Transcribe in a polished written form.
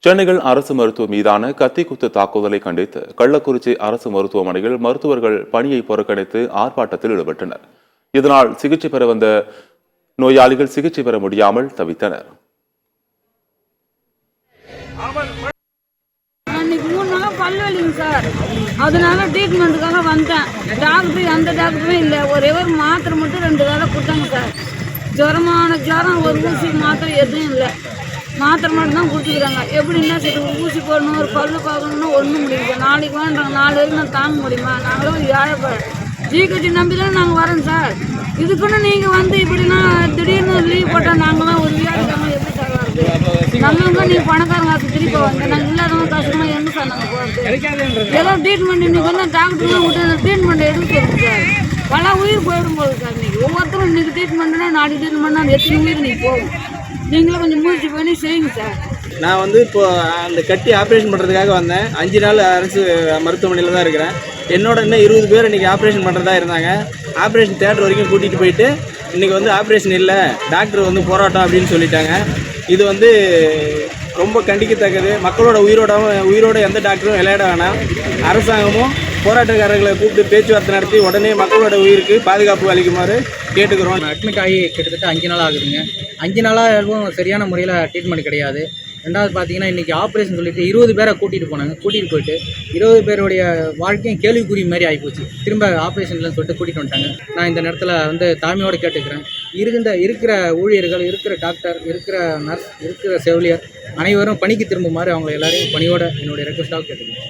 சென்னையில் அரசு மருத்துவ மீதான கத்திக்குத்து தாக்குதலை கண்டித்து கள்ளக்குறிச்சி அரசு மருத்துவமனையில் மருத்துவர்கள் பணியை புறக்கணித்து ஆர்ப்பாட்டத்தில் ஈடுபட்டனர். இதனால் சிகிச்சை பெற வந்த நோயாளிகள் சிகிச்சை பெற முடியாமல் தவித்தனர். அதனால ட்ரீட்மெண்ட்டுக்காக வந்தேன். டாக்டர் அந்த டாக்டரும் இல்லை, ஒரே ஒரு மாத்திரை மட்டும் 2 வேளை கொடுத்தாங்க சார். ஜுரம் ஒரு ஊசி மாத்திரை எதுவும் இல்லை, மாத்திரை மட்டும் தான் கொடுத்துக்கிறாங்க. எப்படின்னா சரி ஊசி போடணும், ஒரு பல்லு பார்க்கணும்னு ஒன்றும் முடியல. நாளைக்கு வேண்டாங்க, 4 வரைக்கும் நான் தாங்க முடியுமா? நாங்களும் ஒரு ஏழைப்பட ஜிஹெச் நம்பி தான் நாங்கள் வரோம் சார். இதுக்குன்னு நீங்கள் வந்து இப்படின்னா திடீர்னு லீவ் போட்டால் நாங்களாம் ஒரு வியாதிக்காமல் எப்படி சார் வருது? நம்மளுங்க நீங்கள் பணக்காரங்க காசு திருப்பி வாங்க, நாங்கள் இல்லாதவங்க காசுலாம் எங்கே சார் நாங்கள் போகிறது? ஏதோ ட்ரீட்மெண்ட் இன்னைக்கு வந்து டாக்டர்லாம் விட்டு அந்த ட்ரீட்மெண்ட் எடுத்து சொல்லுங்க சார். பல உயிர் போயிடும் போகுது சார். இன்னைக்கு ஒவ்வொருத்தரும் இன்னைக்கு ட்ரீட்மெண்ட்னா நாளைக்கு ட்ரீட்மெண்ட்னா அந்த எத்தனை உயிர் நீ போகும். நீங்களும் கொஞ்சம் முயற்சி பண்ணி செய்யுங்க சார். நான் வந்து இப்போ அந்த கட்டி ஆப்ரேஷன் பண்ணுறதுக்காக வந்தேன். 5 நாள் அரசு மருத்துவமனையில் தான் இருக்கிறேன். என்னோட இன்னும் 20 பேர் இன்றைக்கி ஆப்ரேஷன் பண்ணுறதா இருந்தாங்க. ஆப்ரேஷன் தேட்டர் வரைக்கும் கூட்டிகிட்டு போயிட்டு இன்றைக்கி வந்து ஆப்ரேஷன் இல்லை, டாக்டர் வந்து போராட்டம் அப்படின்னு சொல்லிட்டாங்க. இது வந்து ரொம்ப கண்டிக்கத்தக்கது. மக்களோட உயிரோட எந்த டாக்டரும் விளையாட வேணாம். அரசாங்கமும் போராட்டக்காரர்களை கூப்பிட்டு பேச்சுவார்த்தை நடத்தி உடனே மக்களோட உயிருக்கு பாதுகாப்பு அளிக்குமாறு கேட்டுக்கிறோம். அட்மிட் ஆகி கிட்டத்தட்ட 5 நாள் ஆகுதுங்க. 5 நாளாக சரியான முறையில் ட்ரீட்மெண்ட் கிடையாது. ரெண்டாவது பார்த்தீங்கன்னா இன்றைக்கி ஆப்ரேஷன் சொல்லிட்டு 20 பேரை கூட்டிகிட்டு போயிட்டு 20 பேருடைய வாழ்க்கையும் கேள்விக்குறி மாதிரி ஆகிப்போச்சு. திரும்ப ஆப்ரேஷன்லன்னு சொல்லிட்டு கூட்டிகிட்டு வந்துட்டாங்க. நான் இந்த நேரத்தில் வந்து தாழ்மையோடு கேட்டுக்கிறேன். இருக்கிற ஊழியர்கள், இருக்கிற டாக்டர், இருக்கிற நர்ஸ், இருக்கிற செவிலியர் அனைவரும் பணிக்கு திரும்புமாறு அவங்களை எல்லாரையும் பணியோட என்னுடைய ரெக்வஸ்ட்டாக கேட்டுக்கிறேன்.